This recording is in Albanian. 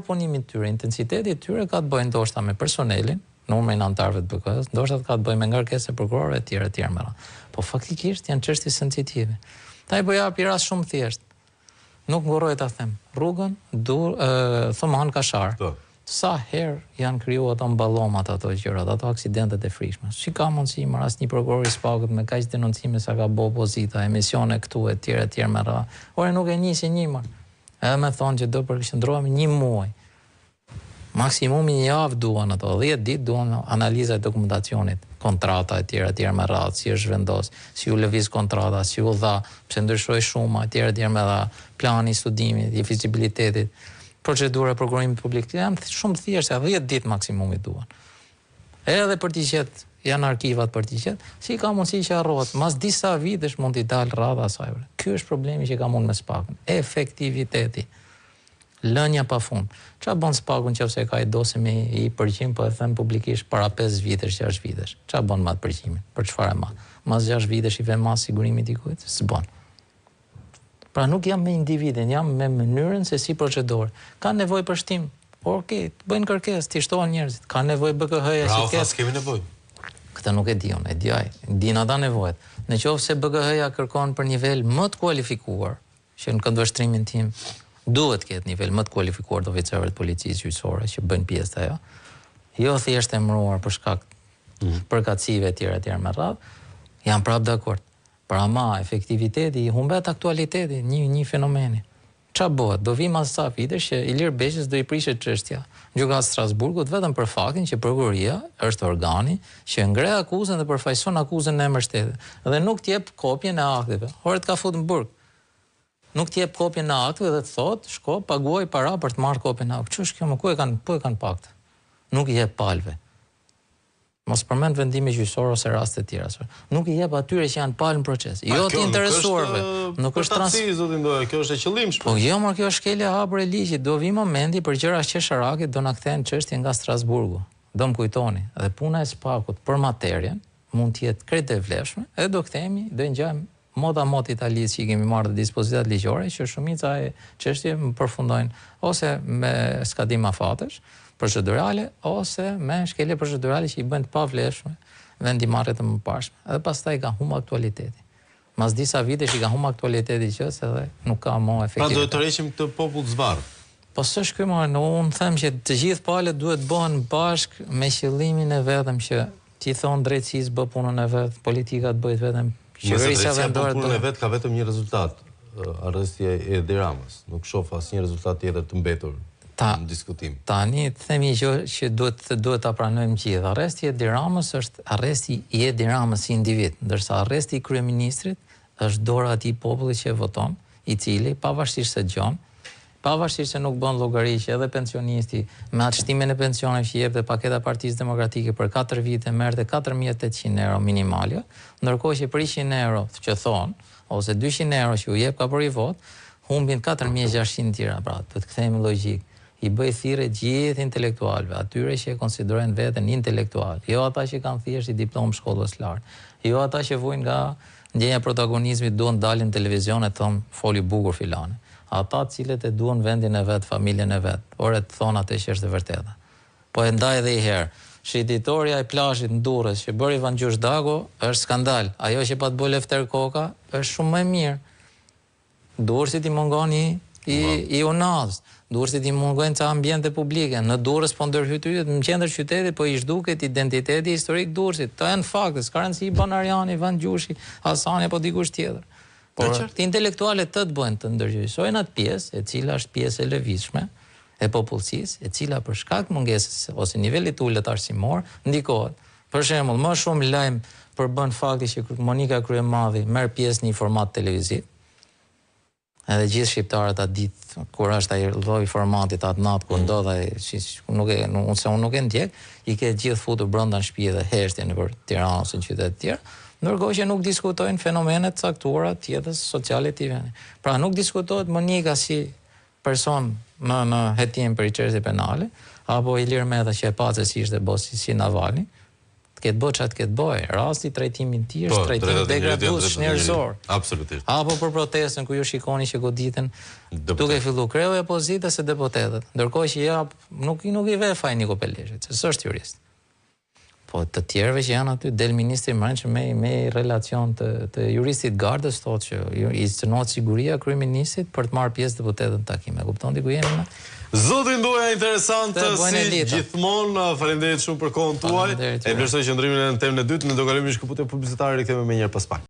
punimit tyre, intensiteti tyre ka të bëjë ndoshta me personelin, numrin e anëtarëve të BK-s, ndoshta ka të bëjë me ngarkesë prokurorëve etj me radhë. Po faktikisht janë çështje sensitive. Ta i bëja një rast shumë thjesht. Nuk nguroj ta them. Rrugën Thoman Kashar. Sa herë janë krijuar ato mballomat, ato gjërat, ato aksidentet e frikshme. Si ka mundësi mar asnjë prokuror i spakut me kaq denoncime sa ka bë opozita, emisione këtu etj me radhë. Ore nuk e nisi një mar. Edhe me thonë që do përqendrohemi 1 muaj. Maksimumi 1 javë duan ato, 10 ditë duan analiza e dokumentacionit, kontrata etj me radhë, si është vendos, si u lëviz kontrata, si u dha, pse ndryshoi shuma etj me radhë, plani i studimit, i fizibilitetit, procedura e prokurimit publik, janë shumë thjeshta, 10 ditë maksimumi duan. Edhe për t'i qetë, janë arkivat për t'i qetë, si ka mundësi që harrohet, mas disa vitesh mund t'i dalë rradha asaj. Ky është problemi që ka mund me SPAK-ën, efektiviteti. Lënja pa fund. Qa bën SPAK-un nëse ka i dosje me i përgjim, po e them publikisht para 5 vitesh, 6 vitesh. Qa bën me atë përgjimin? Për çfarë ma? Mas 6 vitesh i vën mas sigurimit i kujt? S'bën. Pra nuk jam me individin, jam me mënyrën se si procedore. Ka nevojë për shtim. Po okej, bëjnë kërkesë, ti shtohen njerëzit. Ka nevojë BKH-ja si kes. Kemi nevojë. Këtë nuk e di unë, e di ai. Din ata nevojat. Nëse BKH-ja kërkon për nivel më të kualifikuar, që në këndvështrimin tim duhet ketë nivel më të kualifikuar të oficerëve të policisë gjyqësore që bëjnë pjesë të ajo. Jo thjesht emëruar për shkak përkatësive etj me radhë, jam prapë dakord. Por ama efektiviteti i humbet aktualiteti, një fenomeni. Qa bëhet? Do vi mas sa vitesh që Ilir Beqës do i prishet çështja Gjykatës Strasburgut vetëm për faktin që prokuroria është organi që ngre akuzën dhe përfaqëson akuzën në emër shtetit dhe nuk t'jep kopjen e akteve. Ore të ka fut në burg. Nuk t'jep kopjen e akteve dhe të thot, shko, paguaj para për të marrë kopjen e akteve. Ç'është kjo? Ku e kanë pakt? Nuk i jep palëve. Mos përmend vendime gjyqësore ose raste të tjera. Nuk i jep atyre që janë palë në proces. Jo të interesuarve. Nuk është transi, zotin Ndoja, kjo është e qëllimshme. Po jo, më kjo është shkelja hapur e ligjit. Do vi momenti për gjëra qesharake do na kthejnë çështje nga Strasburgu. Do më kujtoni, dhe puna e SPAK-ut për materien mund të jetë krejt e vlefshme, edhe do kthehemi, do ngjajmë mod Italisë që i kemi marrë dhe dispozitat ligjore, që shumica e çështje më përfundojnë ose me skadim afatesh procedurale ose me shkelje procedurale që i bëjnë të pavlefshme vendimarrje të mëparshme. Edhe pastaj ka humbur aktualiteti. Mas disa vitesh i ka humbur aktualiteti që edhe nuk ka më efektivitet. Pra do të tërheqim këtë popull të zvarr. Po s'është ky më, unë them që të gjithë palët duhet bëhen bashk me qëllimin e vetëm që ti thon drejtësisë bë punën e vet, politika të bëjë vetëm qeverisja vendore. Punën e vet ka vetëm një rezultat, arresti i Edi Ramës. Nuk shoh asnjë rezultat tjetër të mbetur. Në diskutim. Tani themi që duhet ta pranojmë gjithë. Arresti i Edi Ramës është arresti i Edi Ramës si individ, ndërsa arresti i kryeministrit është dora e atij populli që voton, i cili pavarësisht se gjon, pavarësisht se nuk bën llogari që edhe pensionisti me atë shtimin e pensioneve që jep dhe paketa e Partisë Demokratike për 4 vite merrte 4800 euro minimalja, ndërkohë që për 100 euro që thon ose 200 euro që u jep ka për i vot, humbin 4600 tjera. Pra, do të kthehemi logjik. I bëj thirrje gjithë intelektualëve, atyre që e konsiderojnë veten intelektual, jo ata që kanë thjesht diplomë shkollës lart, jo ata që vujnë nga ndjenja protagonizmit duan dalin në televizion e thon foli bukur filane. Ata të cilët e duan vendin e vet, familjen e vet, ore të thon atë që është e vërteta. Po e ndaj edhe një herë, shititoria e plazhit në Durrës që bëri Van Gjush Dago është skandal. Ajo që pa të bëj Lefter Koka është shumë më mirë. Durrësit i mungon i unaz. Durrësit i mungojnë ca ambiente publike. Në Durrës po ndërhytyhet në qendër qytetit, po i zhduket identiteti historik Durrësit. Këto janë fakte, s'ka rëndësi Banariani, Van Gjushi, Hasani apo dikush tjetër. Por të intelektualet të bëjnë të ndërgjysojnë atë pjesë, e cila është pjesë e lëvizshme e popullsisë, e cila për shkak mungesës ose nivelit të ulët arsimor ndikohet. Për shembull, më shumë lajm përbën fakti që Monika Kryemadhi merr pjesë në një format televiziv. Edhe gjithë shqiptarët atë ditë kur është ai lloj formatit atë natë kur ndodha unë nuk e ndjek, i ke gjithë futur brenda në shtëpi dhe heshtje nëpër Tiranë ose qytete të tjera, ndërkohë që nuk diskutojnë fenomenet caktuara të jetës sociale të vendit. Pra nuk diskutohet Monika si person në hetjen për çështje penale, apo Ilir Meta që e pa se si ishte bosi si Navalny. të ketë bëj çat ketë bëj. Rasti trajtimin i tij është trajtim degradues njerëzor. Absolutisht. Apo për protestën ku ju shikoni që goditen duke filluar kreu e opozitës e deputetët. Ndërkohë që nuk i ve faj Niko Peleshit, se s'është jurist. Po të tjerëve që janë aty, del ministri Mrenç me relacion të juristit gardës, thotë që i cënohet siguria kryeministrit për të marrë pjesë deputetët në takime. Kupton ti ku jemi ne? Zotin Ndoja, interesant si gjithmonë, faleminderit shumë për kohën tuaj. E vlerësoj qëndrimin në temën e dytë, ne do kalojmë në shkëputje publicitare, rikthehemi më njëherë pas pak.